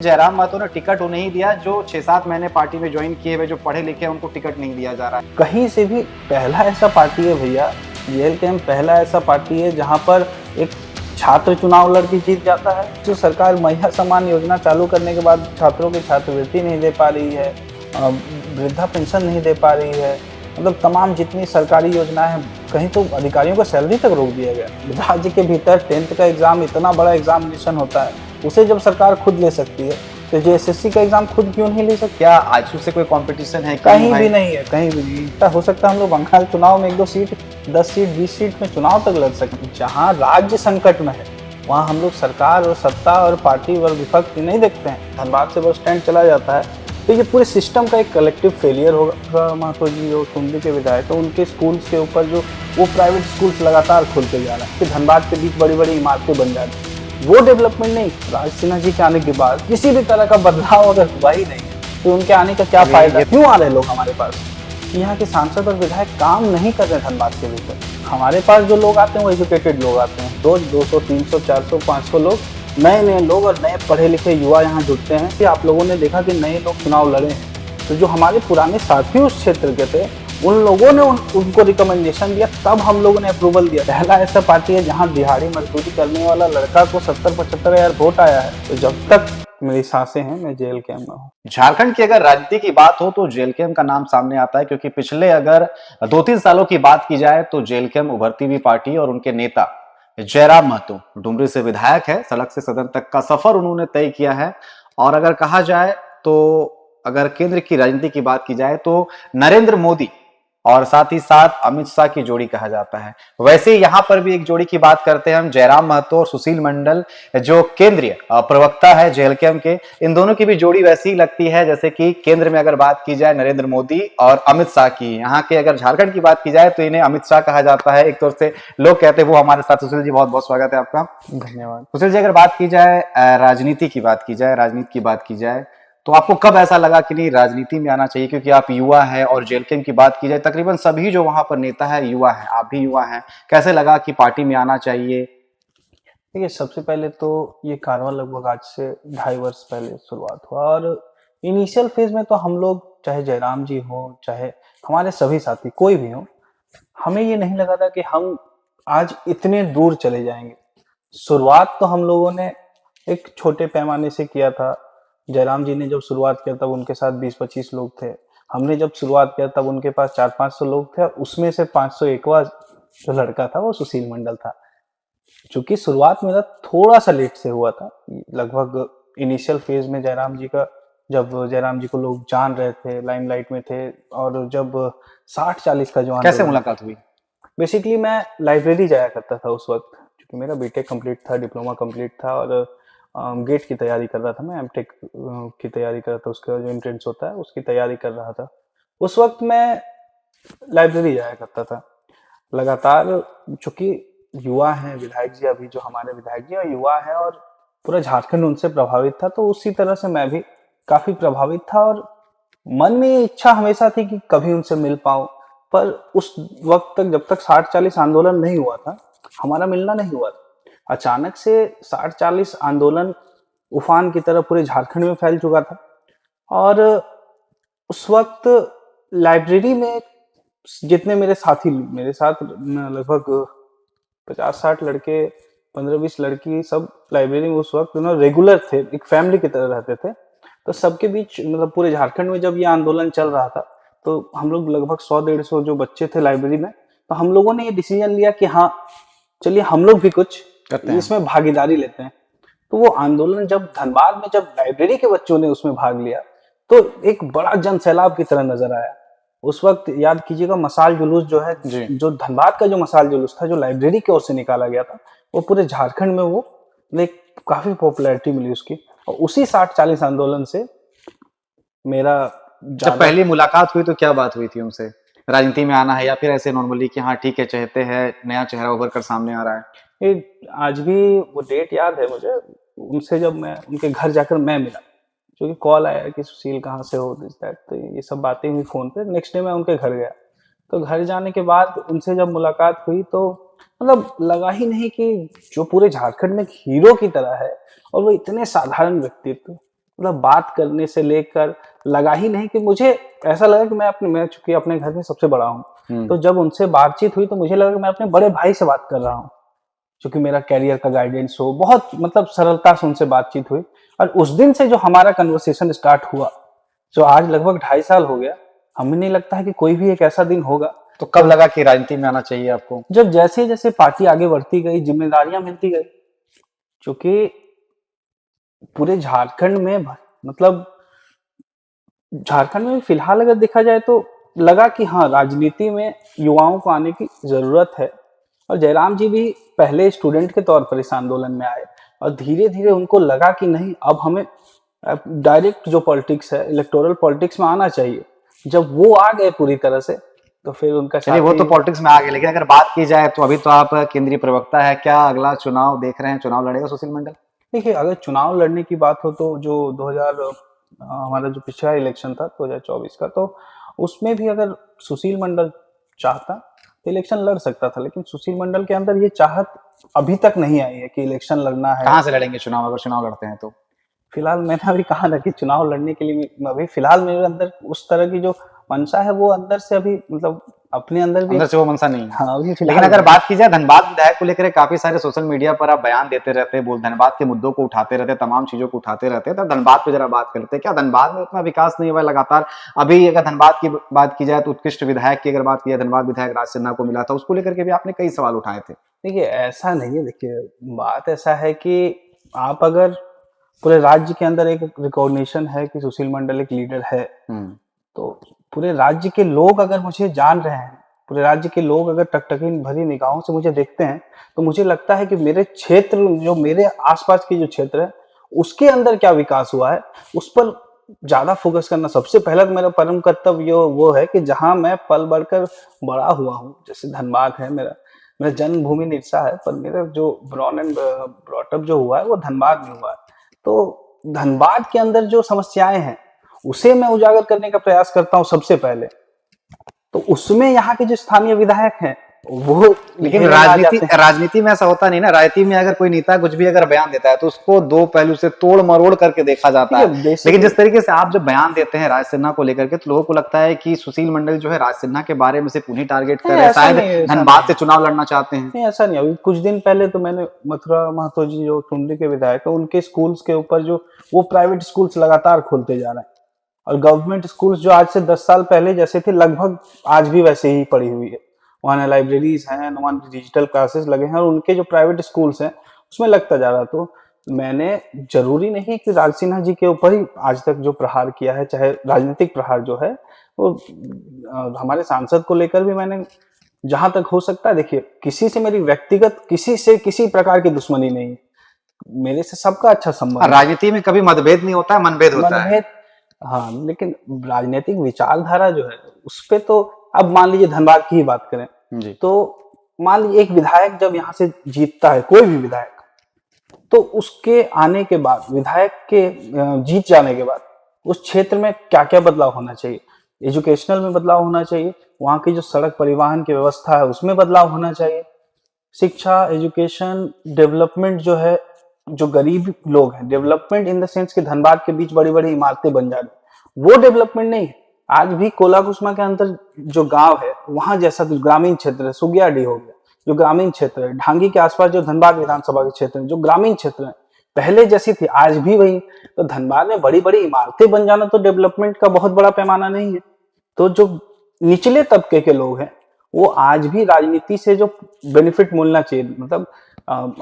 जयराम महतो ने टिकट उन्हें ही दिया जो 6-7 महीने पार्टी में ज्वाइन किए हुए जो पढ़े लिखे हैं उनको टिकट नहीं दिया जा रहा है। कहीं से भी पहला ऐसा पार्टी है भैया, जेएलके पहला ऐसा पार्टी है जहां पर एक छात्र चुनाव लड़के जीत जाता है। जो सरकार महिला सम्मान योजना चालू करने के बाद छात्रों की छात्रवृत्ति नहीं दे पा रही है, वृद्धा पेंशन नहीं दे पा रही है, मतलब तमाम जितनी सरकारी योजनाएं हैं, कहीं तो अधिकारियों को सैलरी तक रोक दिया गया। राज्य के भीतर 10th का एग्जाम इतना बड़ा एग्जामिनेशन होता है, उसे जब सरकार खुद ले सकती है तो जो एसएससी का एग्जाम खुद क्यों नहीं ले सकती? क्या आजसू से कोई कंपटीशन है? कहीं भी नहीं है, कहीं भी नहीं। हो सकता है हम लोग बंगाल चुनाव में 1-2 सीट, 10 सीट, 20 सीट में चुनाव तक लड़ सकें। जहाँ राज्य संकट में है वहाँ हम लोग सरकार और सत्ता और पार्टी व विपक्ष नहीं देखते हैं। धनबाद से बस स्टैंड चला जाता है तो ये पूरे सिस्टम का एक कलेक्टिव फेलियर होगा। महतो जी जो टुंडी के विधायक तो उनके स्कूल्स के ऊपर जो वो प्राइवेट स्कूल्स लगातार खुलते जा रहे हैं कि धनबाद के बीच बड़ी बड़ी इमारतें बन जा रही हैं। वो डेवलपमेंट नहीं। राज सिन्हा जी के आने के बाद किसी भी तरह का बदलाव अगर हुआ ही नहीं तो उनके आने का क्या फायदा? क्यों आ रहे लोग हमारे पास? यहाँ के सांसद और विधायक काम नहीं कर रहे धनबाद के भीतर। हमारे पास जो लोग आते हैं वो एजुकेटेड लोग आते हैं, रोज 200, 300, 400, 500 लोग, नए नए लोग और नए पढ़े लिखे युवा यहाँ जुटते हैं। कि आप लोगों ने देखा कि नए लोग चुनाव लड़े हैं तो जो हमारे पुराने साथी उस क्षेत्र के थे उन लोगों ने उनको रिकमेंडेशन दिया, तब हम लोगों ने अप्रूवल दिया। पहला ऐसा पार्टी है जहां दिहाड़ी मजदूरी करने वाला लड़का को 70-75 हजार वोट आया है। तो जब तक मेरी सांसें हैं मैं जेल कैंप में हूँ। झारखंड की अगर राजनीति की बात हो तो जेल कैंप का नाम सामने आता है, क्योंकि पिछले अगर 2-3 सालों की बात की जाए तो जेल कैंप उभरती हुई पार्टी और उनके नेता जयराम महतो डुमरी से विधायक है, सड़क से सदन तक का सफर उन्होंने तय किया है। और अगर कहा जाए तो अगर केंद्र की राजनीति की बात की जाए तो नरेंद्र मोदी और साथ ही साथ अमित शाह की जोड़ी कहा जाता है। वैसे यहाँ पर भी एक जोड़ी की बात करते हैं हम, जयराम महतो और सुशील मंडल जो केंद्रीय प्रवक्ता है जेएलके के, इन दोनों की भी जोड़ी वैसी ही लगती है जैसे कि केंद्र में अगर बात की जाए नरेंद्र मोदी और अमित शाह की, यहाँ के अगर झारखंड की बात की जाए तो इन्हें अमित शाह कहा जाता है। एक तौर से लोग कहते हैं वो हमारे साथ। सुशील जी बहुत बहुत स्वागत है आपका। धन्यवाद। सुशील जी, अगर बात की जाए राजनीति की बात की जाए, राजनीति की बात की जाए तो आपको कब ऐसा लगा कि नहीं राजनीति में आना चाहिए? क्योंकि आप युवा हैं और जेएलके की बात की जाए तकरीबन सभी जो वहां पर नेता है युवा हैं, आप भी युवा हैं, कैसे लगा कि पार्टी में आना चाहिए? देखिए, सबसे पहले तो ये कारवां लगभग आज से 2.5 वर्ष पहले शुरुआत हुआ और इनिशियल फेज में तो हम लोग, चाहे जयराम जी हो चाहे हमारे सभी साथी कोई भी हो, हमें ये नहीं लगा था कि हम आज इतने दूर चले जाएंगे। शुरुआत तो हम लोगों ने एक छोटे पैमाने से किया था। जयराम जी ने जब शुरुआत किया तब उनके साथ 20-25 लोग थे। हमने जब शुरुआत किया तब उनके पास 400-500 लोग थे। उसमें से 501वां जो लड़का था वो सुशील मंडल था। चूंकि शुरुआत मेरा थोड़ा सा लेट से हुआ था, लगभग इनिशियल फेज में जयराम जी का, जब जयराम जी को लोग जान रहे थे, लाइमलाइट में थे, और जब 60-40 का जो कैसे मुलाकात हुई? बेसिकली मैं लाइब्रेरी जाया करता था उस वक्त, क्योंकि मेरा बीटेक कंप्लीट था, डिप्लोमा कंप्लीट था और गेट की तैयारी कर रहा था। मैं एमटेक की तैयारी कर रहा था, उसका जो एंट्रेंस होता है उसकी तैयारी कर रहा था। उस वक्त मैं लाइब्रेरी जाया करता था लगातार। चूंकि युवा हैं विधायक जी, अभी जो हमारे विधायक जी और युवा हैं और पूरा झारखंड उनसे प्रभावित था, तो उसी तरह से मैं भी काफी प्रभावित था और मन में ये इच्छा हमेशा थी कि कभी उनसे मिल पाऊं। पर उस वक्त तक, जब तक 60-40 आंदोलन नहीं हुआ था, हमारा मिलना नहीं हुआ था। अचानक से 60-40 आंदोलन उफान की तरह पूरे झारखंड में फैल चुका था और उस वक्त लाइब्रेरी में जितने मेरे साथी, मेरे साथ लगभग 50-60 लड़के, 15-20 लड़की, सब लाइब्रेरी में उस वक्त रेगुलर थे, एक फैमिली की तरह रहते थे। तो सबके बीच, मतलब पूरे झारखंड में जब ये आंदोलन चल रहा था तो हम लोग लगभग 100-150 जो बच्चे थे लाइब्रेरी में, तो हम लोगों ने ये डिसीजन लिया कि हाँ चलिए हम लोग भी कुछ इसमें भागीदारी लेते हैं। तो वो आंदोलन जब धनबाद में, जब लाइब्रेरी के बच्चों ने उसमें भाग लिया तो एक बड़ा जन सैलाब की तरह नजर आया। उस वक्त याद कीजिएगा, मसाल जुलूस जो है, जो धनबाद का जो मसाल जुलूस था, जो लाइब्रेरी की ओर से निकाला गया था, वो पूरे झारखंड में वो काफी पॉपुलैरिटी मिली उसकी। और उसी 60-40 आंदोलन से मेरा जब पहली मुलाकात हुई तो क्या बात हुई थी उनसे? राजनीति में आना है या फिर ऐसे नॉर्मली कि हाँ ठीक है, चाहते हैं, नया चेहरा उभर कर सामने आ रहा है? ये आज भी वो डेट याद है मुझे। उनसे जब मैं उनके घर जाकर मैं मिला, क्योंकि कॉल आया कि सुशील कहाँ से हो, दिस दैट, तो ये सब बातें हुई फोन पे। नेक्स्ट डे मैं उनके घर गया, तो घर जाने के बाद उनसे जब मुलाकात हुई तो मतलब लगा ही नहीं कि जो पूरे झारखंड में एक हीरो की तरह है और वो इतने साधारण व्यक्तित्व, मतलब बात करने से लेकर लगा ही नहीं कि मुझे ऐसा लगा कि मैं चूंकि अपने घर में सबसे बड़ा हूँ, तो जब उनसे बातचीत हुई तो मुझे लगा कि मैं अपने बड़े भाई से बात कर रहा हूँ, क्योंकि मेरा कैरियर का गाइडेंस हो, बहुत मतलब सरलता से उनसे बातचीत हुई। और उस दिन से जो हमारा कन्वर्सेशन स्टार्ट हुआ, जो आज लगभग 2.5 साल हो गया, हमें नहीं लगता है कि कोई भी एक ऐसा दिन होगा। तो कब लगा कि राजनीति में आना चाहिए आपको? जब जैसे जैसे पार्टी आगे बढ़ती गई, जिम्मेदारियां मिलती गई, क्योंकि पूरे झारखंड में मतलब झारखंड में फिलहाल अगर देखा जाए तो लगा कि हाँ, राजनीति में युवाओं को आने की जरूरत है। और जयराम जी भी पहले स्टूडेंट के तौर पर इस आंदोलन में आए, और धीरे धीरे उनको लगा कि नहीं, अब हमें डायरेक्ट जो पॉलिटिक्स है, इलेक्टोरल पॉलिटिक्स में आना चाहिए। जब वो आ गए पूरी तरह से, तो फिर उनका चलिए, वो तो पॉलिटिक्स में आ गए, लेकिन अगर बात की जाए तो अभी तो आप केंद्रीय प्रवक्ता है, क्या अगला चुनाव देख रहे हैं, चुनाव लड़ेगा सुशील मंडल? देखिए, अगर चुनाव लड़ने की बात हो तो जो 2000 हमारा जो पिछला इलेक्शन था 2024 का, तो उसमें भी अगर सुशील मंडल चाहता तो इलेक्शन लड़ सकता था, लेकिन सुशील मंडल के अंदर ये चाहत अभी तक नहीं आई है कि इलेक्शन लड़ना है। कहाँ से लड़ेंगे चुनाव, अगर चुनाव लड़ते हैं तो? फिलहाल मैंने अभी कहा ना कि चुनाव लड़ने के लिए अभी फिलहाल मेरे अंदर उस तरह की जो मंशा है वो अंदर से अभी मतलब अपने अंदर भी अंदर से वो मनसा नहीं है। हाँ, अभी लेकिन फिलहाल अगर बात की जाए धनबाद विधायक को लेकर, काफी सारे सोशल मीडिया पर आप बयान देते रहते हैं, बोल धनबाद के मुद्दों को उठाते रहते हैं, तमाम चीजों को उठाते रहते हैं, तो धनबाद पे जरा बात करते हैं। क्या धनबाद में उतना विकास नहीं हुआ लगातार? अभी अगर धनबाद की बात की जाए तो उत्कृष्ट विधायक की अगर बात की जाए, धनबाद विधायक राज सिन्हा को मिला था, उसको लेकर के भी आपने कई सवाल उठाए थे। देखिए, ऐसा नहीं है। देखिए, बात ऐसा है कि आप अगर पूरे राज्य के अंदर एक रिकॉग्निशन है कि सुशील मंडल एक लीडर है, तो पूरे राज्य के लोग अगर मुझे जान रहे हैं, पूरे राज्य के लोग अगर टकटकी भरी निगाहों से मुझे देखते हैं, तो मुझे लगता है कि मेरे क्षेत्र, जो मेरे आसपास के जो क्षेत्र है, उसके अंदर क्या विकास हुआ है, उस पर ज्यादा फोकस करना सबसे पहला तो मेरा परम कर्तव्य वो है कि जहां मैं पल बढ़कर बड़ा हुआ हूँ, जैसे धनबाद है, मेरा मेरा जन्मभूमि निरसा है, पर मेरा जो ब्रॉन एंड ब्रॉटअप जो हुआ है वो धनबाद में हुआ है। तो धनबाद के अंदर जो समस्याएं हैं उसे मैं उजागर करने का प्रयास करता हूं सबसे पहले। तो उसमें यहाँ के जो स्थानीय विधायक हैं वो, लेकिन राजनीति में ऐसा होता नहीं ना। राजनीति में अगर कोई नेता कुछ भी अगर बयान देता है तो उसको दो पहलू से तोड़ मरोड़ करके देखा जाता है। लेकिन जिस तरीके से आप जब बयान देते हैं राज सिन्हा को लेकर के, तो लोगों को लगता है कि सुशील मंडल जो है राज सिन्हा के बारे में सिर्फ उन्हीं टारगेट कर रहे हैं, शायद धनबाद से चुनाव लड़ना चाहते हैं। नहीं, ऐसा नहीं। अभी कुछ दिन पहले तो मैंने मथुरा महतो जी जो टुंडी के विधायक है, उनके स्कूल्स के ऊपर जो वो प्राइवेट स्कूल्स लगातार खोलते जा रहे हैं, और गवर्नमेंट स्कूल्स जो आज से 10 साल पहले जैसे थे लगभग आज भी वैसे ही पड़ी हुई है। वहाँ लाइब्रेरीज हैं, वहाँ डिजिटल क्लासेस लगे हैं, और उनके जो प्राइवेट स्कूल्स हैं उसमें लगता जा रहा। तो मैंने जरूरी नहीं कि राज सिन्हा जी के ऊपर ही आज तक जो प्रहार किया है, चाहे राजनीतिक प्रहार जो है वो हमारे सांसद को लेकर भी मैंने जहां तक हो सकता है, देखिए किसी से मेरी व्यक्तिगत किसी से किसी प्रकार की दुश्मनी नहीं है, मेरे से सबका अच्छा संबंध। राजनीति में कभी मतभेद नहीं होता है, मनभेद होता है। हाँ, लेकिन राजनीतिक विचारधारा जो है उस पे तो अब मान लीजिए धनबाद की ही बात करें जी, तो मान लीजिए एक विधायक जब यहाँ से जीतता है, कोई भी विधायक, तो उसके आने के बाद, विधायक के जीत जाने के बाद उस क्षेत्र में क्या क्या बदलाव होना चाहिए। एजुकेशनल में बदलाव होना चाहिए, वहाँ की जो सड़क परिवहन की व्यवस्था है उसमें बदलाव होना चाहिए, शिक्षा, एजुकेशन, डेवलपमेंट जो है, जो गरीब लोग हैं, डेवलपमेंट इन द सेंस कि धनबाद के बीच बड़ी बड़ी इमारतें बन जा रही, वो डेवलपमेंट नहीं है। आज भी कोलाकुसमा के अंदर जो गांव है, वहां जैसा ग्रामीण क्षेत्र है, सुगियाडी हो गया जो ग्रामीण क्षेत्र है, ढांगी के आसपास जो धनबाद विधानसभा के क्षेत्र है, जो ग्रामीण क्षेत्र है, पहले जैसी थी आज भी वही। तो धनबाद में बड़ी बड़ी इमारतें बन जाना तो डेवलपमेंट का बहुत बड़ा पैमाना नहीं है। तो जो निचले तबके के लोग हैं वो आज भी राजनीति से जो बेनिफिट मिलना चाहिए, मतलब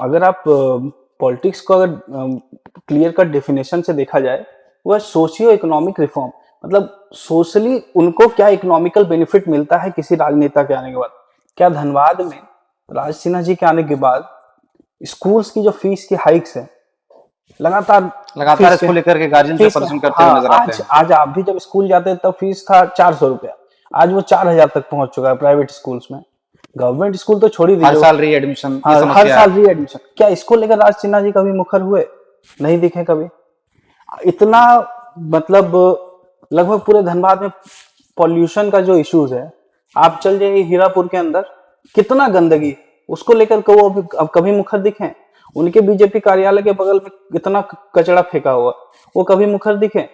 अगर आप पॉलिटिक्स को अगर क्लियर कट डेफिनेशन से देखा जाए, वह सोशियो इकोनॉमिक रिफॉर्म, मतलब सोशली उनको क्या इकोनॉमिकल बेनिफिट मिलता है किसी राजनेता के आने के बाद। क्या धनबाद में राज सिन्हा जी के आने के बाद स्कूल्स की जो फीस की हाइक्स है, लगातार इसको लेकर के गार्जियन से प्रदर्शन करते हुए नजर आते हैं। आज आप भी जब स्कूल जाते हैं तब फीस था 400 रुपया, आज वो 4000 तक पहुंच चुका है प्राइवेट स्कूल्स में। गवर्नमेंट स्कूल तो छोड़ ही दीजिए, हर साल री एडमिशन, हर साल री एडमिशन। क्या इसको लेकर राज सिन्हा जी कभी मुखर हुए? नहीं दिखे कभी। इतना मतलब लगभग पूरे धनबाद में पॉल्यूशन का जो इश्यूज है, आप चल जाइए हीरापुर के अंदर, कितना गंदगी, उसको लेकर के वो अब कभी मुखर दिखे? उनके बीजेपी कार्यालय के बगल में कितना कचरा फेंका हुआ, वो कभी मुखर दिखे?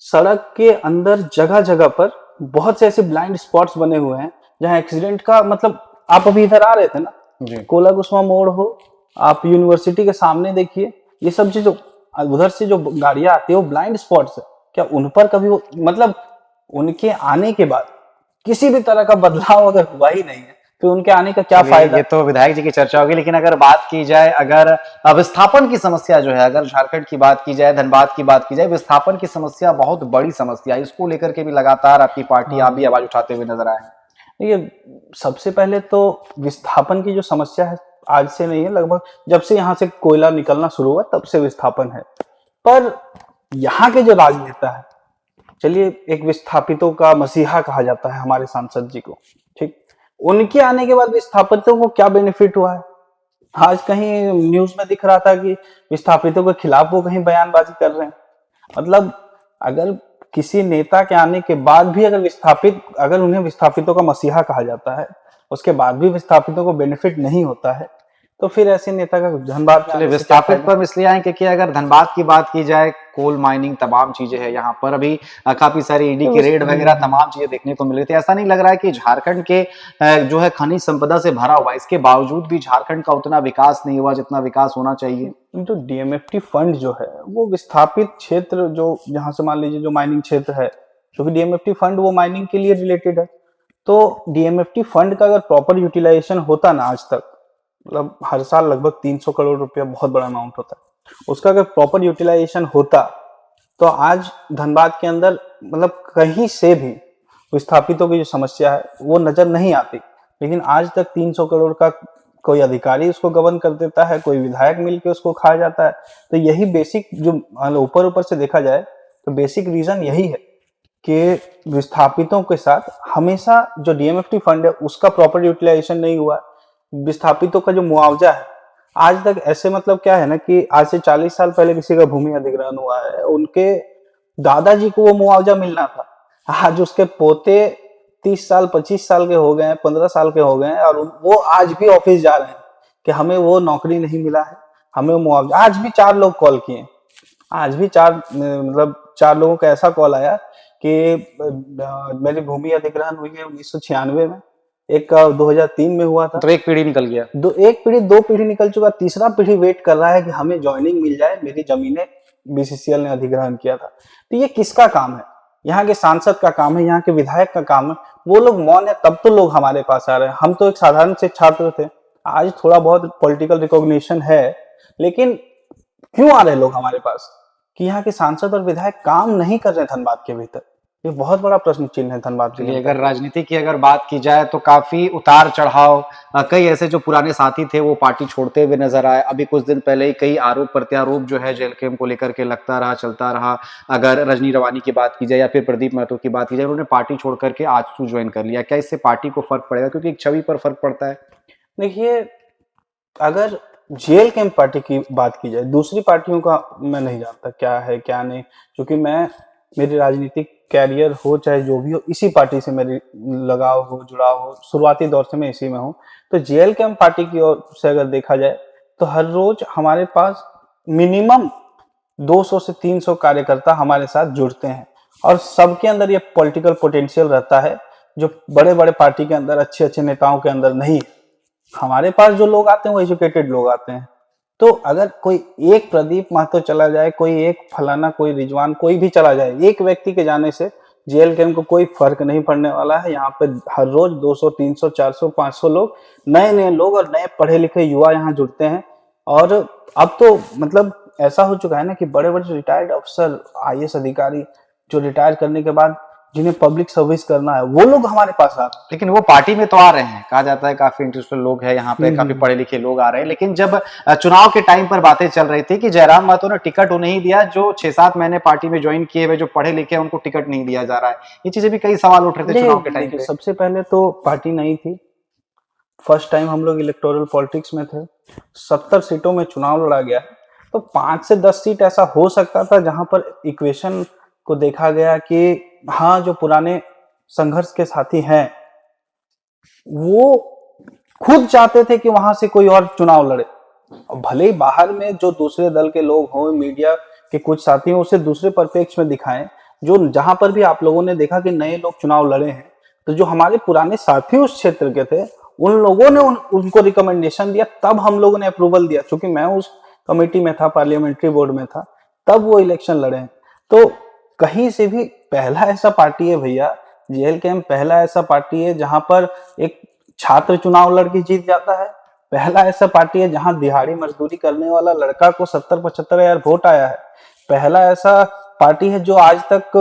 सड़क के अंदर जगह जगह पर बहुत से ऐसे ब्लाइंड स्पॉट्स बने हुए हैं जहां एक्सीडेंट का मतलब, आप अभी इधर आ रहे थे ना, जी। कोला कुसुमा मोड़ हो, आप यूनिवर्सिटी के सामने देखिए, ये सब चीज उधर से जो गाड़ियां आती है वो ब्लाइंड स्पॉट्स है। क्या उन पर कभी वो मतलब उनके आने के बाद किसी भी तरह का बदलाव अगर हुआ ही नहीं है, फिर उनके आने का क्या चलिए, फायदा? ये तो विधायक जी की चर्चा होगी, लेकिन अगर बात की जाए, अगर विस्थापन की समस्या जो है, अगर झारखंड की बात की जाए, धनबाद की बात की जाए, विस्थापन की समस्या बहुत बड़ी समस्या है। इसको लेकर के भी लगातार आपकी पार्टी, आप भी आवाज उठाते हुए नजर आए हैं। देखिए, सबसे पहले तो विस्थापन की जो समस्या है आज से नहीं है, लगभग जब से यहाँ से कोयला निकलना शुरू हुआ तब से विस्थापन है। पर यहाँ के जो राजनेता है, चलिए एक विस्थापितों का मसीहा कहा जाता है हमारे सांसद जी को, ठीक, उनके आने के बाद विस्थापितों को क्या बेनिफिट हुआ है? आज कहीं न्यूज में दिख रहा था कि विस्थापितों के खिलाफ वो कहीं बयानबाजी कर रहे हैं। मतलब अगर किसी नेता के आने के बाद भी अगर उन्हें विस्थापितों का मसीहा कहा जाता है, उसके बाद भी विस्थापितों को बेनिफिट नहीं होता है, तो फिर ऐसे नेता का धनबाद में चलिए, आने से क्या विस्थापित फायदा? पर हम इसलिए आए क्योंकि अगर धनबाद की बात की जाए, कोल माइनिंग तमाम चीजें हैं यहाँ पर, अभी काफी सारी ईडी की रेड वगैरह तमाम चीजें देखने को मिल रही थी। ऐसा नहीं लग रहा है कि झारखंड के जो है खनिज संपदा से भरा हुआ है, इसके बावजूद भी झारखंड का उतना विकास नहीं हुआ जितना विकास होना चाहिए। जो डीएमएफटी फंड जो है वो विस्थापित क्षेत्र, जो जहां से मान लीजिए जो माइनिंग क्षेत्र है, क्योंकि डीएमएफटी फंड वो माइनिंग के लिए रिलेटेड है, तो डीएमएफटी फंड का अगर प्रॉपर यूटिलाइजेशन होता ना आज तक, मतलब हर साल लगभग 300 करोड़ रुपया बहुत बड़ा अमाउंट होता है, उसका अगर प्रॉपर यूटिलाइजेशन होता तो आज धनबाद के अंदर मतलब कहीं से भी विस्थापितों की जो समस्या है वो नजर नहीं आती। लेकिन आज तक 300 करोड़ का कोई अधिकारी उसको गबन कर देता है, कोई विधायक मिलके उसको खा जाता है। तो यही बेसिक जो ऊपर ऊपर से देखा जाए तो बेसिक रीजन यही है कि विस्थापितों के साथ हमेशा जो डीएमएफटी फंड है उसका प्रॉपर यूटिलाइजेशन नहीं हुआ। विस्थापितों का जो मुआवजा है आज तक ऐसे, मतलब क्या है ना कि आज से 40 साल पहले किसी का भूमि अधिग्रहण हुआ है, उनके दादाजी को वो मुआवजा मिलना था, आज उसके पोते 30 साल 25 साल के हो गए हैं, 15 साल के हो गए हैं, और वो आज भी ऑफिस जा रहे हैं कि हमें वो नौकरी नहीं मिला है, हमें वो मुआवजा। आज भी 4 लोग कॉल किए, आज भी 4 लोगों का ऐसा कॉल आया कि मेरी भूमि अधिग्रहण हुई है 1996 में, एक का 2003 में हुआ था। तो एक पीढ़ी निकल गया। एक पीढ़ी 2 पीढ़ी निकल चुका, तीसरा पीढ़ी वेट कर रहा है कि हमें ज्वाइनिंग मिल जाए, मेरी जमीनें बीसीसीएल ने अधिग्रहण किया था। तो ये किसका काम है? यहाँ के सांसद का काम है, यहाँ के विधायक का काम है। वो लोग मौन है तब तो लोग हमारे पास आ रहे हैं। हम तो एक साधारण से छात्र थे, आज थोड़ा बहुत पॉलिटिकल रिकॉग्निशन है, लेकिन क्यों आ रहे लोग हमारे पास? कि यहाँ के सांसद और विधायक काम नहीं कर रहे धनबाद के भीतर। ये बहुत बड़ा प्रश्न चिन्ह है धनबाद के चलिए, भीतर। अगर राजनीति की अगर बात की जाए तो काफी उतार चढ़ाव, कई ऐसे जो पुराने साथी थे वो पार्टी छोड़ते हुए नजर आए। अभी कुछ दिन पहले ही कई आरोप प्रत्यारोप जो है जेल कैंप को लेकर के लगता रहा, चलता रहा। अगर रजनी रवानी की बात की जाए या फिर प्रदीप महतो की बात की जाए, उन्होंने पार्टी छोड़ करके आजसू ज्वाइन कर लिया। क्या इससे पार्टी को फर्क पड़ेगा? क्योंकि एक छवि पर फर्क पड़ता है। देखिए, अगर जेल कैंप पार्टी की बात की जाए, दूसरी पार्टियों का मैं नहीं जानता क्या है क्या नहीं, क्योंकि मेरी राजनीतिक कैरियर हो चाहे जो भी हो, इसी पार्टी से मेरी लगाव हो, जुड़ाव हो, शुरुआती दौर से मैं इसी में हूँ। तो जेल कैंप पार्टी की ओर से अगर देखा जाए तो हर रोज हमारे पास मिनिमम 200 से 300 कार्यकर्ता हमारे साथ जुड़ते हैं, और सबके अंदर ये पॉलिटिकल पोटेंशियल रहता है जो बड़े बड़े पार्टी के अंदर, अच्छे अच्छे नेताओं के अंदर नहीं है। हमारे पास जो लोग आते हैं वो एजुकेटेड लोग आते हैं। तो अगर कोई एक प्रदीप महतो चला जाए, कोई एक फलाना, कोई रिजवान, कोई भी चला जाए, एक व्यक्ति के जाने से जेल कैंप को कोई फर्क नहीं पड़ने वाला है। यहाँ पे हर रोज 200, 300, 400, 500 लोग, नए नए लोग और नए पढ़े लिखे युवा यहाँ जुड़ते हैं। और अब तो मतलब ऐसा हो चुका है ना कि बड़े बड़े रिटायर्ड अफसर, आईएएस अधिकारी जो रिटायर करने के बाद जिन्हें पब्लिक सर्विस करना है, वो लोग हमारे पास आ रहे हैं। लेकिन वो पार्टी में तो आ रहे हैं, कहा जाता है काफी इंटरेस्टेड लोग हैं यहाँ पे, काफी पढ़े लिखे लोग आ रहे हैं। लेकिन जब चुनाव के टाइम पर बातें चल रही थी कि जयराम महतो ने टिकट उन्हें ही दिया जो 6-7 महीने पार्टी में ज्वाइन किए हुए जो पढ़े लिखे हैं, उनको टिकट नहीं दिया जा रहा है। ये चीजें भी कई सवाल उठ रहे थे चुनाव के टाइम पे। सबसे पहले तो पार्टी नहीं थी, फर्स्ट टाइम हम लोग इलेक्टोरल पॉलिटिक्स में थे, 70 सीटों में चुनाव लड़ा गया। तो 5 से 10 सीट ऐसा हो सकता था जहां पर इक्वेशन को देखा गया कि हाँ, जो पुराने संघर्ष के साथी हैं वो खुद चाहते थे कि वहां से कोई और चुनाव लड़े। और भले ही बाहर में जो दूसरे दल के लोग हों, मीडिया के कुछ साथी हों, उसे दूसरे परिप्रेक्ष्य में दिखाएं। जो जहां पर भी आप लोगों ने देखा कि नए लोग चुनाव लड़े हैं, तो जो हमारे पुराने साथी उस क्षेत्र के थे, उन लोगों ने उनको रिकमेंडेशन दिया, तब हम लोगों ने अप्रूवल दिया। क्योंकि मैं उस कमेटी में था, पार्लियामेंट्री बोर्ड में था, तब वो इलेक्शन लड़े हैं। तो कहीं से भी पहला ऐसा पार्टी है भैया, जेल कैंप पहला ऐसा पार्टी है जहां पर एक छात्र चुनाव लड़के जीत जाता है। पहला ऐसा पार्टी है जहां दिहाड़ी मजदूरी करने वाला लड़का को 70-75 हजार वोट आया है। पहला ऐसा पार्टी है जो आज तक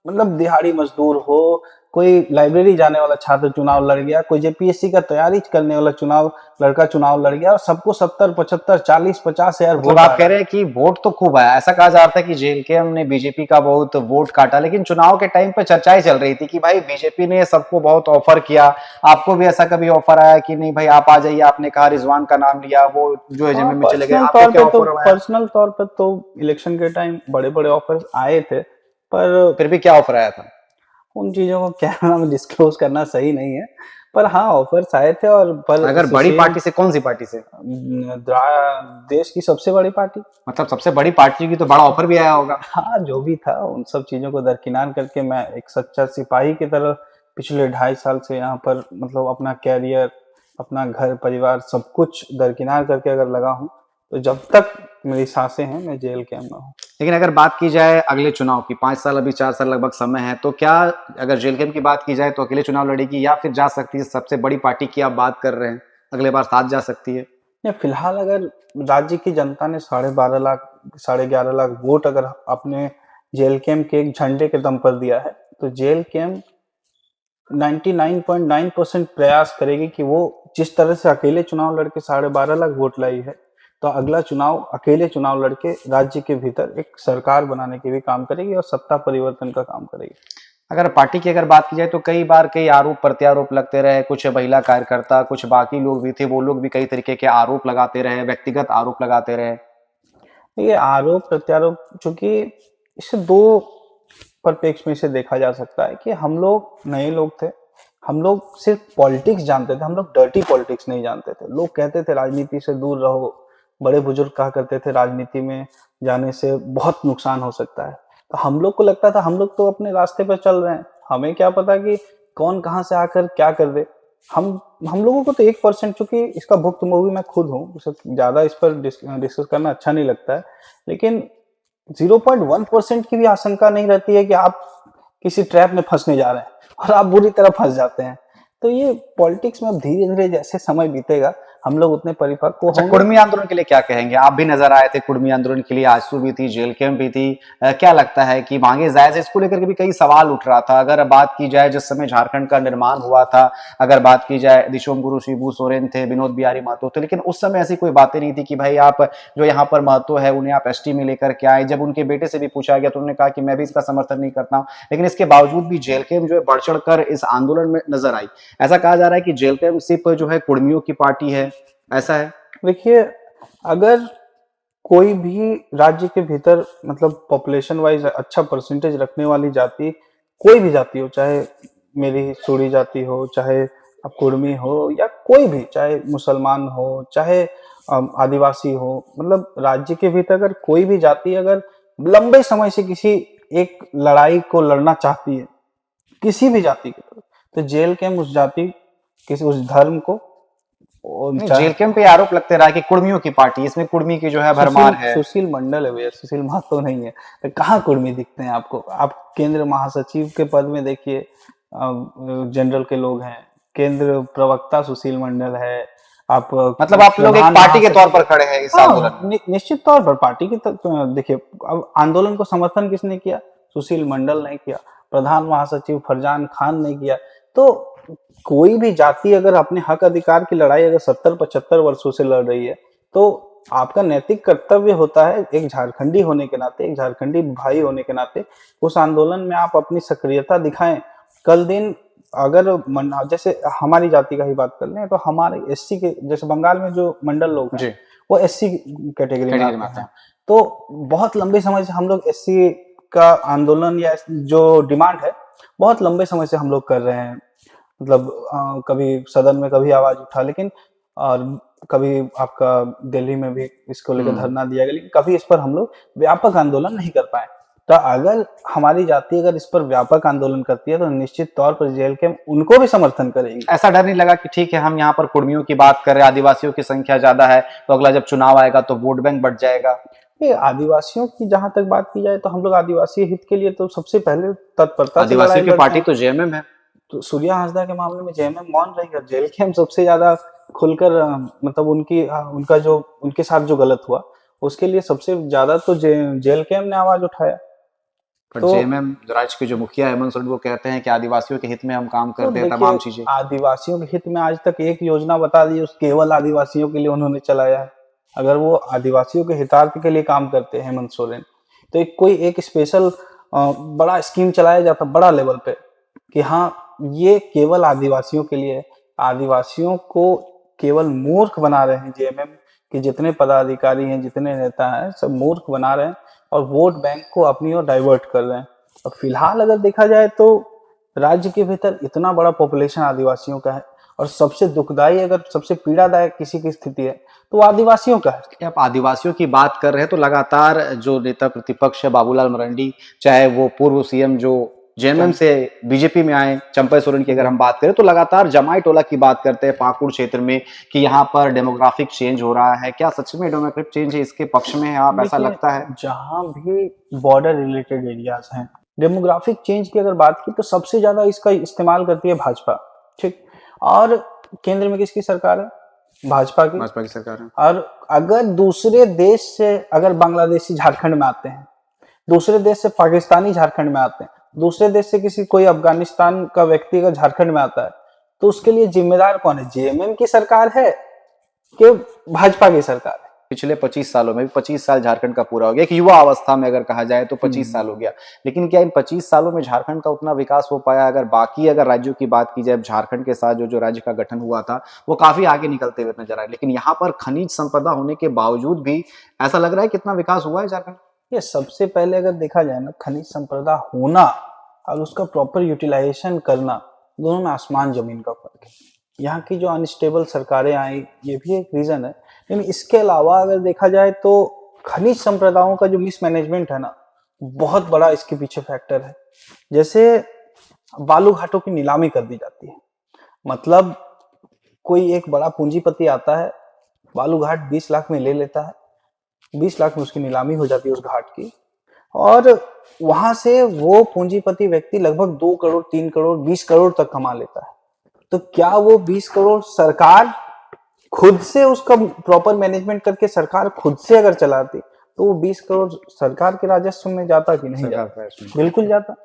मतलब दिहाड़ी मजदूर हो, कोई लाइब्रेरी जाने वाला छात्र चुनाव लड़ गया, कोई जेपीएससी का तैयारी करने वाला लड़का चुनाव लड़ गया, और सबको 70-75, 40-50 हजार मतलब वोट आप आ कह रहा रहे हैं कि वोट तो खूब आया। ऐसा कहा जा रहा था कि जेएलकेएम ने बीजेपी का बहुत वोट काटा, लेकिन चुनाव के टाइम पे चर्चाएं चल रही थी कि भाई बीजेपी ने सबको बहुत ऑफर किया। आपको भी ऐसा कभी ऑफर आया कि नहीं भाई आप आ जाइए? आपने कहा रिजवान का नाम लिया, वो जो है। हाँ, एजेएमएम में चले गए, आपको क्या ऑफर आया? पर्सनल तौर पे तो इलेक्शन के टाइम बड़े बड़े ऑफर्स आए थे, पर फिर भी क्या ऑफर आया था? उन चीजों को कैमरा में डिस्क्लोज करना सही नहीं है। पर हाँ, ऑफर्स आए थे। और पर अगर बड़ी सुशील पार्टी से, कौन सी पार्टी से? देश की सबसे बड़ी पार्टी। मतलब सबसे बड़ी पार्टी की तो बड़ा ऑफर भी आया होगा। हाँ, जो भी था उन सब चीजों को दरकिनार करके मैं एक सच्चा सिपाही की तरह पिछले 2.5 साल से यहाँ पर मतलब अपना कैरियर, अपना घर परिवार सब कुछ दरकिनार करके अगर लगा हूँ, तो जब तक मेरी सांसें हैं मैं जेल कैंप में हूँ। लेकिन अगर बात की जाए अगले चुनाव की, 5 साल अभी 4 साल लगभग समय है, तो क्या अगर जेलकेम की बात की जाए तो अकेले चुनाव लड़ेगी या फिर जा सकती है सबसे बड़ी पार्टी की आप बात कर रहे हैं, अगले बार साथ जा सकती है? या फिलहाल अगर राज्य की जनता ने 12.5 लाख 11.5 लाख वोट अगर अपने जेल कैंप के एक झंडे के दम पर दिया है, तो जेल कैंप 99.9% प्रयास करेगी कि वो जिस तरह से अकेले चुनाव लड़के 12.5 लाख वोट लाई है, तो अगला चुनाव अकेले चुनाव लड़के राज्य के भीतर एक सरकार बनाने के भी काम करेगी और सत्ता परिवर्तन का काम करेगी। अगर पार्टी की अगर बात की जाए तो कई बार कई आरोप प्रत्यारोप लगते रहे, कुछ महिला कार्यकर्ता, कुछ बाकी लोग भी थे, वो लोग भी कई तरीके के आरोप लगाते रहे, व्यक्तिगत आरोप लगाते रहे। ये आरोप प्रत्यारोप, चूंकि इसे दो परिप्रेक्ष्य में इसे देखा जा सकता है कि हम लोग नए लोग थे, हम लोग सिर्फ पॉलिटिक्स जानते थे, हम लोग डर्टी पॉलिटिक्स नहीं जानते थे। लोग कहते थे राजनीति से दूर रहो, बड़े बुजुर्ग कहा करते थे राजनीति में जाने से बहुत नुकसान हो सकता है। तो हम लोग को लगता था हम लोग तो अपने रास्ते पर चल रहे हैं, हमें क्या पता कि कौन कहाँ से आकर क्या कर दे। हम लोगों को तो 1%, चूंकि इसका भुक्तभोगी मैं खुद हूँ, ज्यादा इस पर डिस्कस करना अच्छा नहीं लगता है, लेकिन 0.1% की भी आशंका नहीं रहती है कि आप किसी ट्रैप में फंसने जा रहे हैं और आप बुरी तरह फंस जाते हैं। तो ये पॉलिटिक्स में अब धीरे धीरे जैसे समय बीतेगा हम लोग उतने परिपक्व अच्छा, होंगे। कुर्मी आंदोलन के लिए क्या कहेंगे? आप भी नजर आए थे कुर्मी आंदोलन के लिए, आजसू भी थी, जेल कैंप भी थी। क्या लगता है कि मांगे जायज है? इसको लेकर के भी कई सवाल उठ रहा था। अगर बात की जाए जिस समय झारखंड का निर्माण हुआ था, अगर बात की जाए दिशोम गुरु शिबू सोरेन थे, विनोद बिहारी महतो थे, लेकिन उस समय ऐसी कोई बातें नहीं थी कि भाई आप जो यहाँ पर महतो है उन्हें आप एसटी में लेकर के आए। जब उनके बेटे से भी पूछा गया तो उन्होंने कहा कि मैं भी इसका समर्थन नहीं करता हूँ, लेकिन इसके बावजूद भी जेल कैंप जो है बढ़ चढ़ कर इस आंदोलन में नजर आई। ऐसा कहा जा रहा है कि जेल कैंप सिर्फ जो है कुर्मियों की पार्टी है, ऐसा है? देखिए, अगर कोई भी राज्य के भीतर मतलब पॉपुलेशन वाइज अच्छा परसेंटेज रखने वाली जाति, कोई भी जाति हो, चाहे मेरी सूड़ी जाति हो, चाहे अब कुर्मी हो, या कोई भी, चाहे मुसलमान हो, चाहे आदिवासी हो, मतलब राज्य के भीतर अगर कोई भी जाति अगर लंबे समय से किसी एक लड़ाई को लड़ना चाहती है, किसी भी जाति की तरफ, तो जेल कैंप उस जाति, किसी उस धर्म को, नहीं, जेल कैंप पे आरोप लगते रहा कि कुर्मियों की पार्टी, इसमें कुर्मी की जो है भरमार है। सुशील मंडल है भैया, सुशील महतो नहीं है। तो कहाँ कुर्मी दिखते हैं आपको? आप केंद्र महासचिव के पद में देखिए, जनरल के लोग हैं, केंद्र प्रवक्ता सुशील मंडल है। आप मतलब आप लोग एक पार्टी के तौर पर खड़े हैं इस आंदोलन में? निश्चित तौर पर पार्टी की देखिए, अब आंदोलन को समर्थन किसने किया? सुशील मंडल ने किया, प्रधान महासचिव फरजान खान ने किया। तो कोई भी जाति अगर अपने हक अधिकार की लड़ाई अगर 70-75 वर्षों से लड़ रही है, तो आपका नैतिक कर्तव्य होता है एक झारखंडी होने के नाते, एक झारखंडी भाई होने के नाते, उस आंदोलन में आप अपनी सक्रियता दिखाएं। कल दिन अगर जैसे हमारी जाति का ही बात कर लें, तो हमारे एससी के, जैसे बंगाल में जो मंडल लोग हैं वो एससी कैटेगरी में आते हैं। तो बहुत लंबे समय से हम लोग एससी का आंदोलन या जो डिमांड है बहुत लंबे समय से हम लोग कर रहे हैं। मतलब कभी सदन में कभी आवाज उठा, लेकिन और कभी आपका दिल्ली में भी इसको लेकर धरना दिया गया, लेकिन कभी इस पर हम लोग व्यापक आंदोलन नहीं कर पाए। तो अगर हमारी जाति अगर इस पर व्यापक आंदोलन करती है तो निश्चित तौर पर जेल के उनको भी समर्थन करेगी। ऐसा डर नहीं लगा कि ठीक है हम यहाँ पर कुर्मियों की बात कर रहे हैं, आदिवासियों की संख्या ज्यादा है, तो अगला जब चुनाव आएगा तो वोट बैंक बढ़ जाएगा? ये आदिवासियों की जहां तक बात की जाए तो हम लोग आदिवासी हित के लिए तो सबसे पहले तत्परता से लड़ाई आदिवासियों की लड़ते पार्टी हैं। तो जेएमएम है। तो सूर्या हांसदा के मामले में जेएमएम मौन रही है, जेल के हम सबसे ज्यादा खुलकर मतलब उनका जो उनके साथ जो गलत हुआ उसके लिए सबसे ज्यादा तो जेल के ने आवाज उठाया। पर तो जेएमएम राज्य के जो मुखिया हेमंत सोरेन वो कहते हैं कि आदिवासियों के हित में हम काम तो करते हैं, देखिए, तमाम चीजें। आदिवासियों के हित में आज तक एक योजना बता दी, उस केवल आदिवासियों के लिए उन्होंने चलाया है। अगर वो आदिवासियों के हितार्थ के लिए काम करते हैं हेमंत सोरेन, तो एक स्पेशल बड़ा स्कीम चलाया जाता बड़ा लेवल पे कि हाँ ये केवल आदिवासियों के लिए है। आदिवासियों को केवल मूर्ख बना रहे हैं जेएमएम के जितने पदाधिकारी हैं, जितने नेता हैं, सब मूर्ख बना रहे हैं और वोट बैंक को अपनी ओर डाइवर्ट कर रहे हैं। और फिलहाल अगर देखा जाए तो राज्य के भीतर इतना बड़ा पॉपुलेशन आदिवासियों का है और सबसे दुखदाई अगर सबसे पीड़ादायक किसी की स्थिति है तो वो आदिवासियों का है। कि आप आदिवासियों की बात कर रहे हैं तो लगातार जो नेता प्रतिपक्ष है बाबूलाल मरांडी, चाहे वो पूर्व सीएम जो जेएमएम से बीजेपी में आए चंपई सोरेन की अगर हम बात करें, तो लगातार जमाई टोला की बात करते हैं पाकुड़ क्षेत्र में कि यहाँ पर डेमोग्राफिक चेंज हो रहा है। क्या सच में डेमोग्राफिक चेंज है, इसके पक्ष में है आप, ऐसा देखिए, लगता है? जहां भी बॉर्डर रिलेटेड एरियाज हैं, डेमोग्राफिक चेंज की अगर बात की तो सबसे ज्यादा इसका इस्तेमाल करती है भाजपा। ठीक। और केंद्र में किसकी सरकार है? भाजपा की। भाजपा की सरकार है। और अगर दूसरे देश से अगर बांग्लादेशी झारखंड में आते हैं, दूसरे देश से पाकिस्तानी झारखंड में आते हैं, दूसरे देश से किसी कोई अफगानिस्तान का व्यक्ति अगर झारखंड में आता है, तो उसके लिए जिम्मेदार कौन है? जेएमएम की सरकार है कि भाजपा की सरकार है? पिछले 25 सालों में भी 25 साल झारखंड का पूरा हो गया, एक युवा अवस्था में अगर कहा जाए तो 25 साल हो गया, लेकिन क्या इन 25 सालों में झारखंड का उतना विकास हो पाया? अगर बाकी अगर राज्यों की बात की जाए, झारखंड के साथ जो जो राज्य का गठन हुआ था वो काफी आगे निकलते हुए नजर आए, लेकिन यहाँ पर खनिज संपदा होने के बावजूद भी ऐसा लग रहा है कितना विकास हुआ है झारखंड? ये सबसे पहले अगर देखा जाए ना, खनिज संपदा होना और उसका प्रॉपर यूटिलाइजेशन करना, दोनों में आसमान जमीन का फर्क है। यहाँ की जो अनस्टेबल सरकारें आई ये भी एक रीजन है, लेकिन इसके अलावा अगर देखा जाए तो खनिज संप्रदायों का जो मिसमैनेजमेंट है ना, बहुत बड़ा इसके पीछे फैक्टर है। जैसे बालू घाटों की नीलामी कर दी जाती है, मतलब कोई एक बड़ा पूंजीपति आता है, बालू घाट 20 लाख में ले लेता है, 20 लाख में उसकी नीलामी हो जाती है उस घाट की, और वहां से वो पूंजीपति व्यक्ति लगभग 2 करोड़ 3 करोड़ 20 करोड़ तक कमा लेता है। तो क्या वो 20 करोड़ सरकार खुद से उसका प्रॉपर मैनेजमेंट करके सरकार खुद से अगर चलाती तो वो 20 करोड़ सरकार के राजस्व में जाता कि नहीं जाता? बिल्कुल जाता।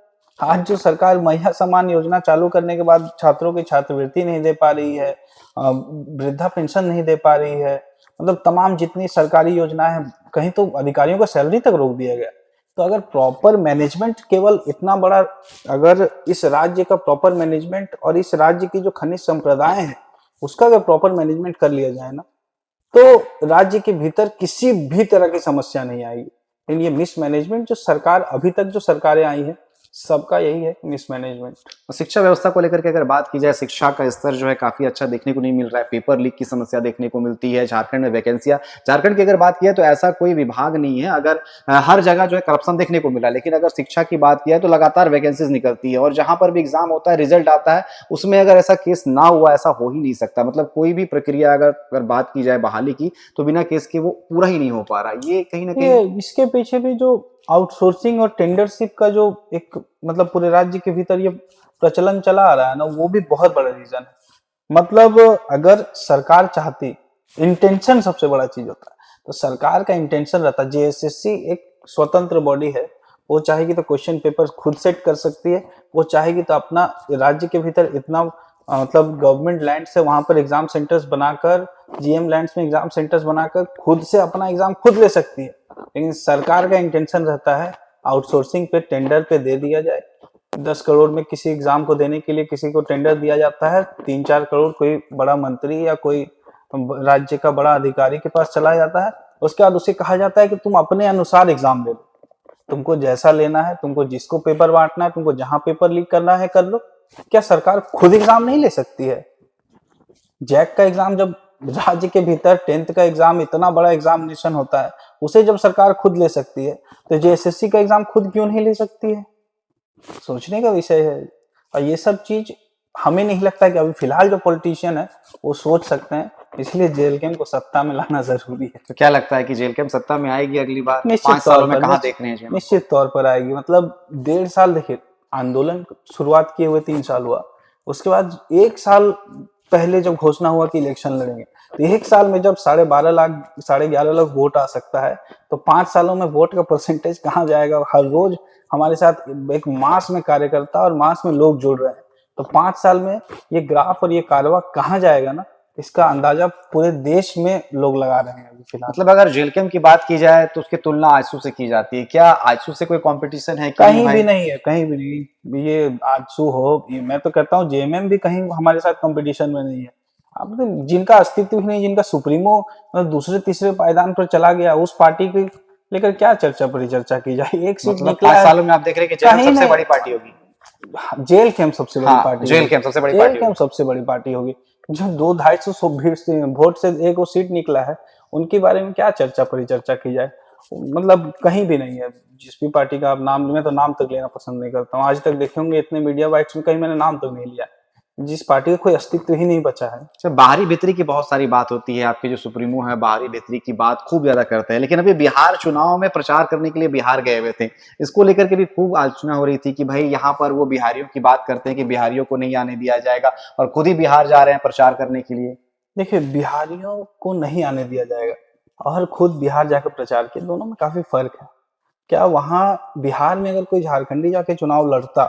आज जो सरकार महिला सम्मान योजना चालू करने के बाद छात्रों की छात्रवृत्ति नहीं दे पा रही है, वृद्धा पेंशन नहीं दे पा रही है, मतलब तमाम जितनी सरकारी योजना है, कहीं तो अधिकारियों का सैलरी तक रोक दिया गया। तो अगर प्रॉपर मैनेजमेंट केवल इतना बड़ा, अगर इस राज्य का प्रॉपर मैनेजमेंट और इस राज्य की जो खनिज संप्रदाय है उसका अगर प्रॉपर मैनेजमेंट कर लिया जाए ना, तो राज्य के भीतर किसी भी तरह की समस्या नहीं आएगी। लेकिन ये मिसमैनेजमेंट जो सरकार अभी तक जो सरकारें आई हैं सबका यही है, मिसमैनेजमेंट। शिक्षा व्यवस्था को लेकर के अगर बात की जाए, शिक्षा का स्तर जो है काफी अच्छा देखने को नहीं मिल रहा है, पेपर लीक की समस्या देखने को मिलती है। झारखंड में वैकेंसियां, झारखंड की अगर बात की जाए तो ऐसा कोई विभाग नहीं है, अगर हर जगह जो है करप्शन देखने को मिला, लेकिन अगर शिक्षा की बात की जाए तो लगातार वैकेंसीज निकलती है और जहां पर भी एग्जाम होता है, रिजल्ट आता है, उसमें अगर ऐसा केस ना हुआ, ऐसा हो ही नहीं सकता। मतलब कोई भी प्रक्रिया अगर बात की जाए बहाली की तो बिना केस के वो पूरा ही नहीं हो पा रहा। ये कहीं ना कहीं इसके पीछे भी जो आउटसोर्सिंग और टेंडरशिप का जो एक मतलब पूरे राज्य के भीतर ये प्रचलन चला आ रहा है ना, वो भी बहुत बड़ा रीजन है। मतलब अगर सरकार चाहती, इंटेंशन सबसे बड़ा चीज होता है, तो सरकार का इंटेंशन रहता है। जेएसएससी एक स्वतंत्र बॉडी है, वो चाहेगी तो क्वेश्चन पेपर खुद सेट कर सकती है, वो चाहेगी तो अपना राज्य के भीतर इतना मतलब गवर्नमेंट लैंड से वहां पर एग्जाम सेंटर्स बनाकर, जीएम लैंड्स में एग्जाम सेंटर्स बनाकर खुद से अपना एग्जाम खुद ले सकती है। लेकिन सरकार का इंटेंशन रहता है आउटसोर्सिंग पे, टेंडर पे दे दिया जाए। 10 करोड़ में किसी एग्जाम को देने के लिए किसी को टेंडर दिया जाता है, 3-4 करोड़ कोई बड़ा मंत्री या कोई राज्य का बड़ा अधिकारी के पास चला जाता है। उसके बाद उसे कहा जाता है कि तुम अपने अनुसार एग्जाम ले लो, तुमको जैसा लेना है, तुमको जिसको पेपर बांटना है, तुमको जहां पेपर लीक करना है कर लो। क्या सरकार खुद एग्जाम नहीं ले सकती है? जैक का एग्जाम जब राज्य के भीतर 10th का एग्जाम इतना बड़ा एग्जामिनेशन होता है, उसे जब सरकार खुद ले सकती है, तो जेएसएससी का एग्जाम खुद क्यों नहीं ले सकती है? सोचने का विषय है। और ये सब चीज हमें नहीं लगता कि अभी फिलहाल जो पॉलिटिशियन है वो सोच सकते हैं, इसलिए जेएलकेम को सत्ता में लाना जरूरी है। तो क्या लगता है कि जेएलकेम सत्ता में आएगी अगली बार? निश्चित 5 सालों में तौर पर कहाँ देख रहे हैं जी? निश्चित तौर पर आएगी। मतलब 1.5 साल देखिए, आंदोलन शुरुआत किए हुए 3 साल हुआ, उसके बाद 1 साल पहले जब घोषणा हुआ कि इलेक्शन लड़ेंगे, तो 1 साल में जब 12.5 लाख 11.5 लाख वोट आ सकता है, तो 5 सालों में वोट का परसेंटेज कहाँ जाएगा? हर रोज हमारे साथ एक मास में कार्यकर्ता और मास में लोग जुड़ रहे हैं, तो 5 साल में ये ग्राफ और ये कारवा कहाँ जाएगा ना, इसका अंदाजा पूरे देश में लोग लगा रहे हैं अभी फिलहाल। मतलब अगर जेएलकेम की बात की जाए तो उसकी तुलना आजसू से की जाती है, क्या आजसू से कोई कंपटीशन है? कहीं भाई? भी नहीं है, कहीं भी नहीं। ये आजसू हो, मैं तो कहता हूँ जेएमएम भी कहीं हमारे साथ कंपटीशन में नहीं है। अब तो जिनका अस्तित्व ही नहीं, जिनका सुप्रीमो दूसरे तीसरे पायदान पर चला गया, उस पार्टी के लेकर क्या चर्चा परिचर्चा की जाए? एक सीट मतलब निकला 5 है, सालों में आप देख रहे हैं कि जेएलकेम कहीं सबसे नहीं। बड़ी पार्टी होगी। जेएलकेम सबसे बड़ी हाँ, पार्टी जेएलकेम सबसे बड़ी पार्टी जेएलकेम होगी। सबसे बड़ी पार्टी होगी। जो 200-250 भीड़ से वोट से एक वो सीट निकला है, उनके बारे में क्या चर्चा परिचर्चा की जाए? मतलब कहीं भी नहीं है। जिस भी पार्टी का आप नाम, मैं तो नाम तक लेना पसंद नहीं करता हूँ। आज तक देखे होंगे इतने मीडिया बाइट्स में कहीं मैंने नाम तक नहीं लिया, जिस पार्टी का कोई अस्तित्व ही नहीं बचा है। अच्छा, बाहरी भीतरी की बहुत सारी बात होती है, आपके जो सुप्रीमो है बाहरी भीतरी की बात खूब ज्यादा करते हैं, लेकिन अभी बिहार चुनाव में प्रचार करने के लिए बिहार गए हुए थे, इसको लेकर के भी खूब आलोचना हो रही थी कि भाई यहाँ पर वो बिहारियों की बात करते हैं कि बिहारियों को नहीं आने दिया जाएगा, और खुद ही बिहार जा रहे हैं प्रचार करने के लिए। देखिए, बिहारियों को नहीं आने दिया जाएगा और खुद बिहार जाकर प्रचार किया, दोनों में काफी फर्क है। क्या वहां बिहार में अगर कोई झारखंडी जाके चुनाव लड़ता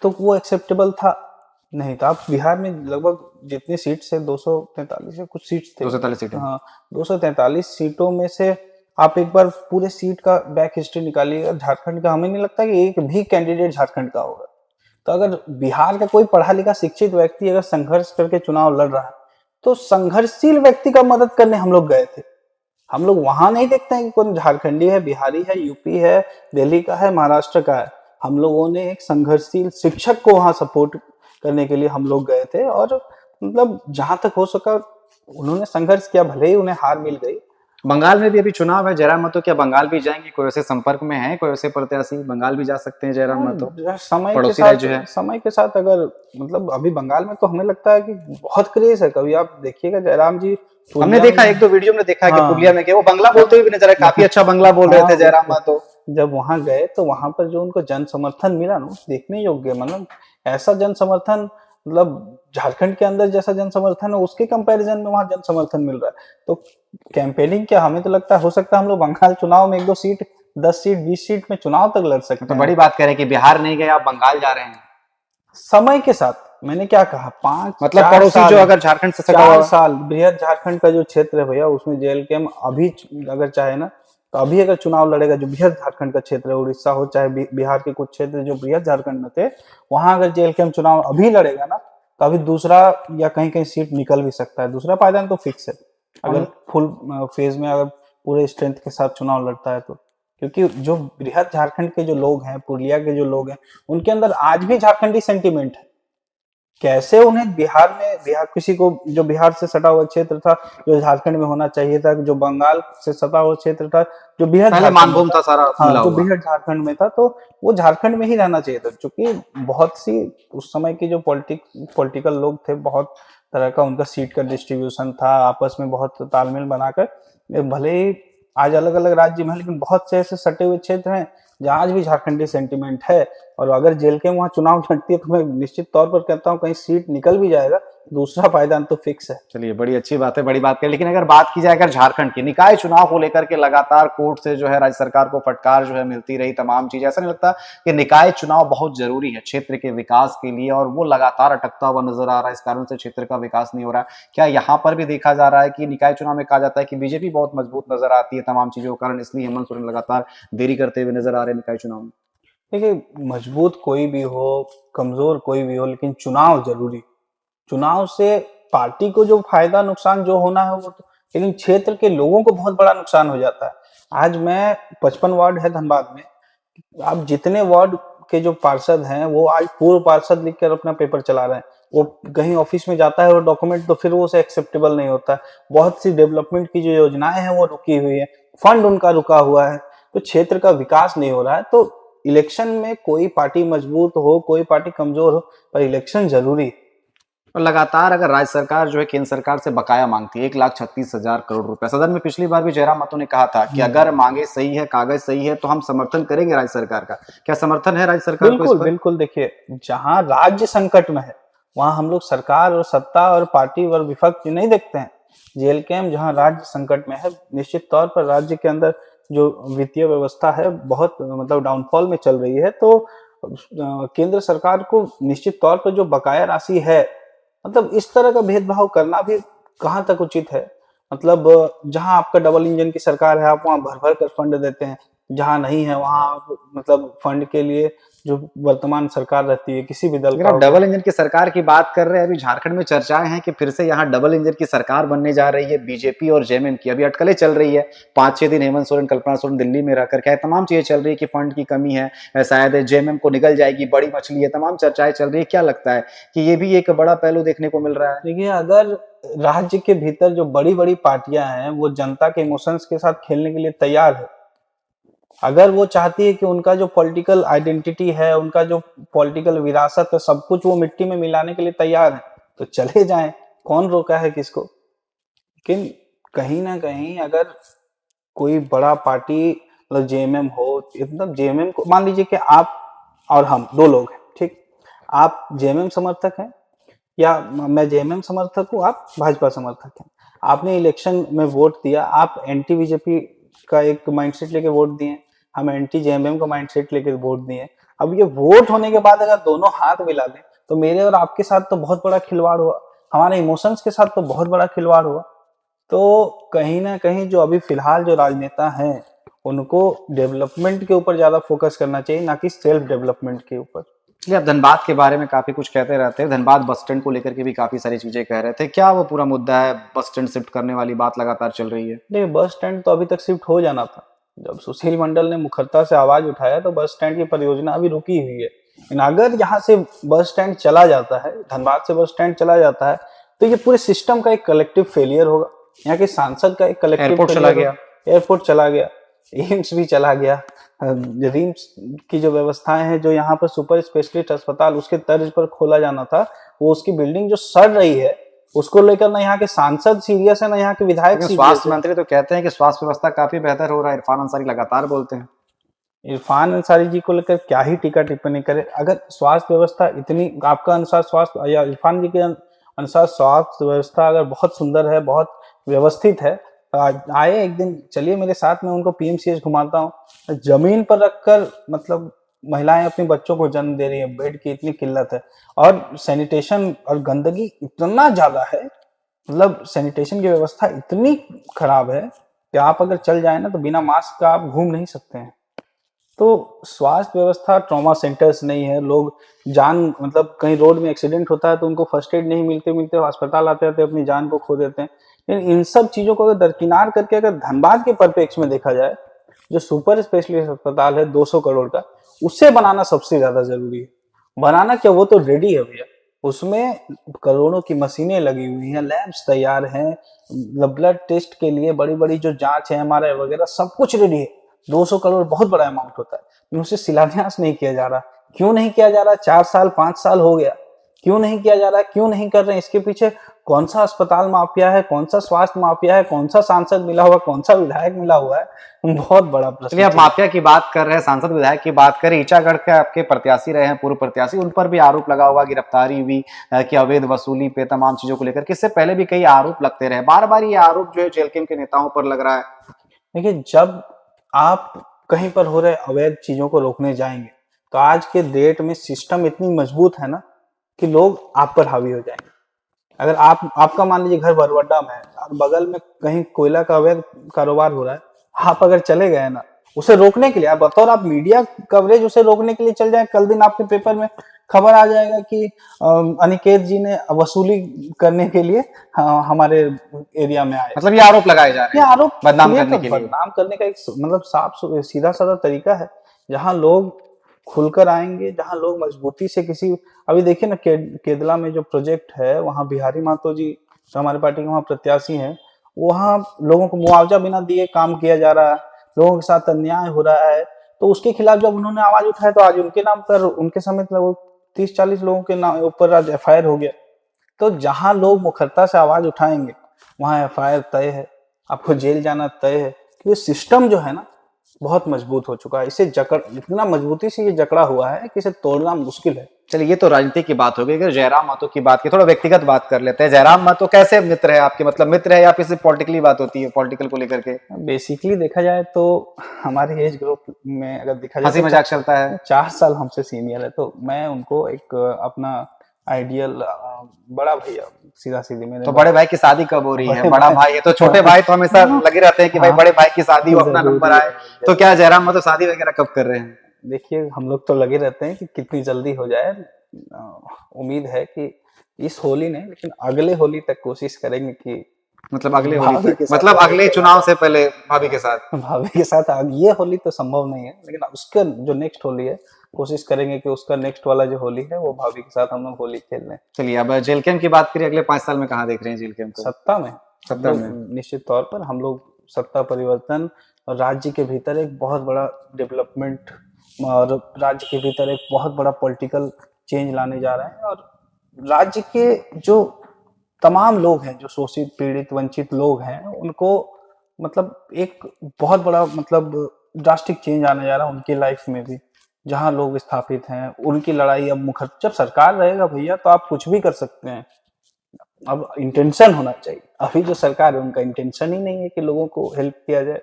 तो वो एक्सेप्टेबल था? नहीं था। अब बिहार में लगभग जितनी सीट से 243 या कुछ सीट्स थे, 243 सीटें। हाँ, 243 सीटों में से आप एक बार पूरे सीट का बैक हिस्ट्री निकालिएगा झारखंड का, हमें नहीं लगता कि एक भी कैंडिडेट झारखंड का होगा। तो अगर बिहार का कोई पढ़ा लिखा शिक्षित व्यक्ति अगर संघर्ष करके चुनाव लड़ रहा है, तो संघर्षशील व्यक्ति का मदद करने हम लोग गए थे। हम लोग वहां नहीं देखते हैं कि कौन झारखंडी है, बिहारी है, यूपी है, दिल्ली का है, महाराष्ट्र का है। हम लोगों ने एक संघर्षशील शिक्षक को वहां सपोर्ट करने के लिए हम लोग गए थे, और मतलब जहां तक हो सका उन्होंने संघर्ष किया, भले ही उन्हें हार मिल गई। बंगाल में भी अभी चुनाव है, जयराम महतो क्या बंगाल भी जाएंगे? कोई वैसे संपर्क में है, कोई वैसे प्रत्याशी बंगाल भी जा सकते हैं जयराम महतो? पड़ोसी राज्य है। समय के साथ अगर मतलब अभी बंगाल में तो हमें लगता है कि बहुत क्रेज है। कभी आप देखिएगा जयराम जी, हमने देखा एक दो वीडियो में देखा है कि हाँ, पुरलिया में वो बंगला बोलते हुए भी नजर आए, काफी अच्छा बंगला बोल रहे थे जयराम महतो। जब वहां गए तो वहां पर जो उनको जन समर्थन मिला ना, देखने योग्य। मतलब ऐसा जन समर्थन, मतलब झारखंड के अंदर जैसा जन समर्थन है उसके कंपैरिजन में वहां जन समर्थन मिल रहा है। तो कैंपेनिंग क्या, हमें तो लगता है हो सकता है हम लोग बंगाल चुनाव में 1-2 सीट, 10 सीट, 20 सीट में चुनाव तक लड़ सकते तो हैं। बड़ी बात कह रहे हैं कि बिहार नहीं गए, आप बंगाल जा रहे हैं। समय के साथ मैंने क्या कहा, 5 मतलब 4 पड़ोसी साल, जो अगर झारखंड से सटा 4 हुआ साल बृहद झारखंड का जो क्षेत्र है भैया, उसमें जेएलकेम अभी अगर चाहे ना, तो अभी अगर चुनाव लड़ेगा, जो बृहद झारखंड का क्षेत्र है, उड़ीसा हो चाहे बिहार के कुछ क्षेत्र जो बृहद झारखंड में थे, वहां अगर जेएलकेम चुनाव अभी लड़ेगा ना, तो अभी दूसरा या कहीं कहीं सीट निकल भी सकता है। दूसरा पायदान तो फिक्स है अगर फुल फेज में, अगर पूरे स्ट्रेंथ के साथ चुनाव लड़ता है तो। क्योंकि जो बृहद झारखंड के जो लोग हैं, पुरलिया के जो लोग हैं, उनके अंदर आज भी झारखंडी सेंटिमेंट है। कैसे उन्हें बिहार किसी को जो बिहार से सटा हुआ क्षेत्र था, जो झारखंड में होना चाहिए था, जो बंगाल से सटा हुआ क्षेत्र था, जो बृहद पहले झारखंड में मानभूम था सारा हाँ, मिला जो हुआ। बृहद झारखंड में था, तो वो झारखंड में ही रहना चाहिए था। क्योंकि बहुत सी उस समय के जो पॉलिटिकल लोग थे, बहुत तरह का उनका सीट का डिस्ट्रीब्यूशन था, आपस में बहुत तालमेल बनाकर, भले ही आज अलग अलग राज्य में है, लेकिन बहुत से ऐसे सटे हुए क्षेत्र हैं जहाँ आज भी झारखंडी सेंटिमेंट है। और अगर जेएलकेम वहां चुनाव लड़ती है तो मैं निश्चित तौर पर कहता हूँ कहीं सीट निकल भी जाएगा, दूसरा पायदान तो फिक्स है। चलिए, बड़ी अच्छी बात है, बड़ी बात है। लेकिन अगर बात की जाए अगर झारखंड के निकाय चुनाव को लेकर के लगातार कोर्ट से जो है राज्य सरकार को फटकार जो है मिलती रही, तमाम चीजें, ऐसा नहीं लगता कि निकाय चुनाव बहुत जरूरी है क्षेत्र के विकास के लिए, और वो लगातार अटकता हुआ नजर आ रहा है, इस कारण से क्षेत्र का विकास नहीं हो रहा है? क्या यहाँ पर भी देखा जा रहा है कि निकाय चुनाव में कहा जाता है कि बीजेपी बहुत मजबूत नजर आती है तमाम चीजों के कारण, इसलिए हेमंत सोरेन लगातार देरी करते हुए नजर आ रहे हैं निकाय चुनाव में? देखिए, मजबूत कोई भी हो, कमजोर कोई भी हो, लेकिन चुनाव जरूरी। चुनाव से पार्टी को जो फायदा नुकसान जो होना है वो तो, लेकिन क्षेत्र के लोगों को बहुत बड़ा नुकसान हो जाता है। आज मैं 55 वार्ड है धनबाद में, आप जितने वार्ड के जो पार्षद हैं वो आज पूर्व पार्षद लिख कर अपना पेपर चला रहे हैं। वो कहीं ऑफिस में जाता है और डॉक्यूमेंट तो फिर वो उसे एक्सेप्टेबल नहीं होता है। बहुत सी डेवलपमेंट की जो योजनाएं हैं वो रुकी हुई है, फंड उनका रुका हुआ है, तो क्षेत्र का विकास नहीं हो रहा है। तो इलेक्शन में कोई पार्टी मजबूत हो, कोई पार्टी कमजोर हो, पर इलेक्शन जरूरी है। और लगातार अगर राज्य सरकार जो है केंद्र सरकार से बकाया मांगती है 1,36,000 करोड़ रुपए, सदन में पिछली बार भी जयराम महतो ने कहा था कि अगर मांगे सही है, कागज सही है, तो हम समर्थन करेंगे राज्य सरकार का। क्या समर्थन है राज्य सरकार को इस बिल्कुल पर? बिल्कुल, देखिए जहां राज्य संकट में है वहां हम लोग सरकार और सत्ता और पार्टी और विपक्ष नहीं देखते हैं। जेएलकेएम जहां राज्य संकट में है, निश्चित तौर पर राज्य के अंदर जो वित्तीय व्यवस्था है बहुत मतलब डाउनफॉल में चल रही है, तो केंद्र सरकार को निश्चित तौर पर जो बकाया राशि है, मतलब इस तरह का भेदभाव करना भी कहाँ तक उचित है। मतलब जहां आपका डबल इंजन की सरकार है आप वहां भर भर कर फंड देते हैं, जहां नहीं है वहां आप मतलब फंड के लिए जो वर्तमान सरकार रहती है किसी भी दल अगर का आप हो गया। डबल इंजन की सरकार की बात कर रहे हैं, अभी झारखंड में चर्चाएं हैं कि फिर से यहाँ डबल इंजन की सरकार बनने जा रही है बीजेपी और जेएमएम की। अभी अटकलें चल रही है, 5-6 दिन हेमंत सोरेन, कल्पना सोरेन दिल्ली में रहकर क्या है, तमाम चीजें चल रही है कि फंड की कमी है, शायद जेएमएम को निकल जाएगी, बड़ी मछली है, तमाम चर्चाएं चल रही है। क्या लगता है कि ये भी एक बड़ा पहलू देखने को मिल रहा है? देखिए, अगर राज्य के भीतर जो बड़ी बड़ी पार्टियां हैं वो जनता के इमोशंस के साथ खेलने के लिए तैयार है, अगर वो चाहती है कि उनका जो पॉलिटिकल आइडेंटिटी है, उनका जो पॉलिटिकल विरासत है, सब कुछ वो मिट्टी में मिलाने के लिए तैयार है, तो चले जाएं, कौन रोका है किसको। लेकिन कहीं ना कहीं अगर कोई बड़ा पार्टी मतलब जेएमएम हो, मतलब जेएमएम को मान लीजिए कि आप और हम दो लोग हैं, ठीक, आप जेएमएम समर्थक हैं या मैं जेएमएम समर्थक हूँ, आप भाजपा समर्थक हैं। आपने इलेक्शन में वोट दिया, आप एंटी बीजेपी का एक माइंडसेट लेके वोट दिए, हम एंटी जेएमएम का माइंडसेट लेके वोट दिए। अब ये वोट होने के बाद अगर दोनों हाथ मिला लें तो मेरे और आपके साथ तो बहुत बड़ा खिलवाड़ हुआ, हमारे इमोशंस के साथ तो बहुत बड़ा खिलवाड़ हुआ। तो कहीं ना कहीं जो अभी फिलहाल जो राजनेता हैं उनको डेवलपमेंट के ऊपर ज्यादा फोकस करना चाहिए, ना कि सेल्फ डेवलपमेंट के ऊपर। चलिए, आप धनबाद के बारे में काफी कुछ कहते रहते हैं, धनबाद बस स्टैंड को लेकर के भी काफी सारी चीजें कह रहे थे। क्या वो पूरा मुद्दा है? बस स्टैंड शिफ्ट करने वाली बात लगातार चल रही है। देखिए, बस स्टैंड तो अभी तक शिफ्ट हो जाना था। जब सुशील मंडल ने मुखरता से आवाज उठाया तो बस स्टैंड की परियोजना अभी रुकी हुई है। लेकिन अगर यहाँ से बस स्टैंड चला जाता है, धनबाद से बस स्टैंड चला जाता है, तो ये पूरे सिस्टम का एक कलेक्टिव फेलियर होगा। यहाँ के सांसद का एक कलेक्टिव एयरपोर्ट चला गया, एयरपोर्ट चला गया, एम्स भी चला गया, रिम्स की जो व्यवस्थाएं हैं, जो यहाँ पर सुपर स्पेशलिस्ट अस्पताल उसके तर्ज पर खोला जाना था, वो उसकी बिल्डिंग जो सड़ रही है उसको लेकर ना यहाँ के सांसद सीरियस है, ना यहाँ के विधायक सीरियस स्वास्थ्य है। मंत्री तो कहते हैं कि स्वास्थ्य व्यवस्था काफी बेहतर हो रहा है, इरफान अंसारी लगातार बोलते हैं। इरफान अंसारी जी को लेकर क्या ही टीका टिप्पणी करे। अगर स्वास्थ्य व्यवस्था इतनी आपका अनुसार स्वास्थ्य या इरफान जी के अनुसार स्वास्थ्य व्यवस्था अगर बहुत सुंदर है, बहुत व्यवस्थित है, आए एक दिन चलिए मेरे साथ में उनको पीएमसीएच घुमाता हूँ। जमीन पर रखकर मतलब महिलाएं अपने बच्चों को जन्म दे रही है, बेड की इतनी किल्लत है और सैनिटेशन और गंदगी इतना ज्यादा है, मतलब सैनिटेशन की व्यवस्था इतनी खराब है कि आप अगर चल जाए ना तो बिना मास्क का आप घूम नहीं सकते हैं। तो स्वास्थ्य व्यवस्था, ट्रॉमा सेंटर्स नहीं है, लोग जान मतलब कहीं रोड में एक्सीडेंट होता है तो उनको फर्स्ट एड नहीं मिलते मिलते अस्पताल आते आते अपनी जान को खो देते हैं। लेकिन इन सब चीजों को अगर दरकिनार करके अगर धनबाद के परिप्रेक्ष्य में देखा जाए, जो सुपर स्पेशलिस्ट अस्पताल है 200 करोड़ का, उसे बनाना सबसे ज्यादा जरूरी है। बनाना क्या, वो तो रेडी है भैया, उसमें करोड़ों की मशीनें लगी हुई हैं, लैब्स तैयार हैं, ब्लड टेस्ट के लिए बड़ी बड़ी जो जांच है एमआरआई वगैरह सब कुछ रेडी है। 200 करोड़ बहुत बड़ा अमाउंट होता है, लेकिन उसे शिलान्यास नहीं किया जा रहा। क्यों नहीं किया जा रहा? 4 साल 5 साल हो गया, क्यों नहीं किया जा रहा? क्यों नहीं कर रहे हैं? इसके पीछे कौन सा अस्पताल माफिया है, कौन सा स्वास्थ्य माफिया है, कौन सा सांसद मिला हुआ, कौन सा विधायक मिला हुआ है? बहुत बड़ा प्रश्न। चलिए, आप माफिया की बात कर रहे हैं, सांसद विधायक की बात करें, ईचागढ़ के आपके प्रत्याशी रहे हैं, पूर्व प्रत्याशी, उन पर भी आरोप लगा हुआ, गिरफ्तारी हुई कि अवैध वसूली पे, तमाम चीजों को लेकर इससे पहले भी कई आरोप लगते रहे, बार बार ये आरोप जो है जेएलकेएम के नेताओं पर लग रहा है। देखिए, जब आप कहीं पर हो रहे अवैध चीजों को रोकने जाएंगे तो आज के डेट में सिस्टम इतनी मजबूत है ना कि लोग आप पर हावी हो जाएंगे। अगर आपका मान लीजिए घर बरवड्डा में है और बगल में कहीं कोयला का अवैध कारोबार हो रहा है, आप अगर चले गए ना उसे रोकने के लिए, आप बतौर आप मीडिया कवरेज उसे रोकने के लिए चल जाए, कल दिन आपके पेपर में खबर आ जाएगा कि अनिकेत जी ने वसूली करने के लिए हमारे एरिया में आए। मतलब ये आरोप लगाए जा रहे ये हैं आरोप बदनाम करने के लिए। बदनाम करने का एक मतलब साफ सीधा साधा तरीका है, जहां लोग खुलकर आएंगे, जहां लोग मजबूती से किसी, अभी देखिए ना केदला में जो प्रोजेक्ट है, वहां बिहारी महतो जी जो हमारी पार्टी के वहां प्रत्याशी हैं, वहां लोगों को मुआवजा बिना दिए काम किया जा रहा है, लोगों के साथ अन्याय हो रहा है। तो उसके खिलाफ जब उन्होंने आवाज उठाया तो आज उनके नाम पर, उनके समेत लगभग 30-40 लोगों के नाम ऊपर आज FIR हो गया। तो जहां लोग मुखरता से आवाज उठाएंगे वहां FIR तय है, आपको जेल जाना तय है। तो ये सिस्टम जो है ना बहुत मजबूत हो चुका है, इसे जकड़, इतना मजबूती से ये जकड़ा हुआ है कि इसे तोड़ना मुश्किल है। चलिए, ये तो राजनीति की बात हो गई। अगर जयराम महतो की बात की, थोड़ा व्यक्तिगत बात कर लेते हैं। जयराम महतो कैसे मित्र है आपके, मतलब मित्र है या फिर सिर्फ पॉलिटिकली बात होती है, पॉलिटिकल को लेकर के? बेसिकली देखा जाए तो हमारे एज ग्रुप में अगर देखा जाए हंसी तो मजाक चलता है। 4 साल हमसे सीनियर है, तो मैं उनको एक अपना आइडियल बड़ा भैया, सीधा सीधी मेरे तो बड़े भाई की शादी कब हो रही है? बड़े बड़ा भाई- भाई है तो छोटे भाई तो हमेशा लगे रहते हैं कि भाई हाँ, बड़े भाई की शादी हो, अपना जरूरी नंबर आए। है। तो क्या जयराम महतो शादी वगैरह कब कर रहे हैं? देखिए हम लोग तो लगे रहते हैं कि कितनी जल्दी हो जाए। उम्मीद है कि इस होली नहीं, लेकिन अगले होली तक कोशिश करेंगे कि मतलब अगले होली भाभी तक, के साथ मतलब अगले चुनाव से पहले भाभी के साथ? भाभी के साथ ये होली तो संभव नहीं है, लेकिन उसका जो नेक्स्ट होली है कोशिश करेंगे कि उसका नेक्स्ट वाला जो होली है वो भाभी के साथ हम लोग होली खेल लें। चलिए, अब जेल कैंप की बात करिए। अगले 5 साल में कहाँ देख रहे हैं जेल कैंप को? सत्ता में सत्ता हम में। लोग निश्चित तौर पर हम लोग सत्ता परिवर्तन और राज्य के भीतर एक बहुत बड़ा डेवलपमेंट और राज्य के भीतर एक बहुत बड़ा पॉलिटिकल चेंज लाने जा रहे हैं। और राज्य के जो तमाम लोग हैं, जो शोषित पीड़ित वंचित लोग हैं, उनको मतलब एक बहुत बड़ा मतलब ड्रास्टिक चेंज आने जा रहा है उनकी लाइफ में भी। जहां लोग स्थापित हैं उनकी लड़ाई अब मुखर, जब सरकार रहेगा भैया तो आप कुछ भी कर सकते हैं। अब इंटेंशन होना चाहिए। अभी जो सरकार है उनका इंटेंशन ही नहीं है कि लोगों को हेल्प किया जाए।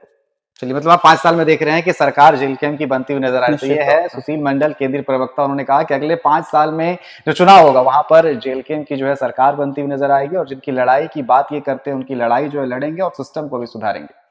चलिए, मतलब आप 5 साल में देख रहे हैं कि सरकार जेल कैंप की बनती हुई नजर आ रही है। तो निश्चित ये तौर है पर। सुशील मंडल, केंद्रीय प्रवक्ता। उन्होंने कहा कि अगले 5 साल में जो चुनाव होगा वहां पर जेल कैंप की जो है सरकार बनती हुई नजर आएगी, और जिनकी लड़ाई की बात ये करते हैं उनकी लड़ाई जो है लड़ेंगे और सिस्टम को भी सुधारेंगे।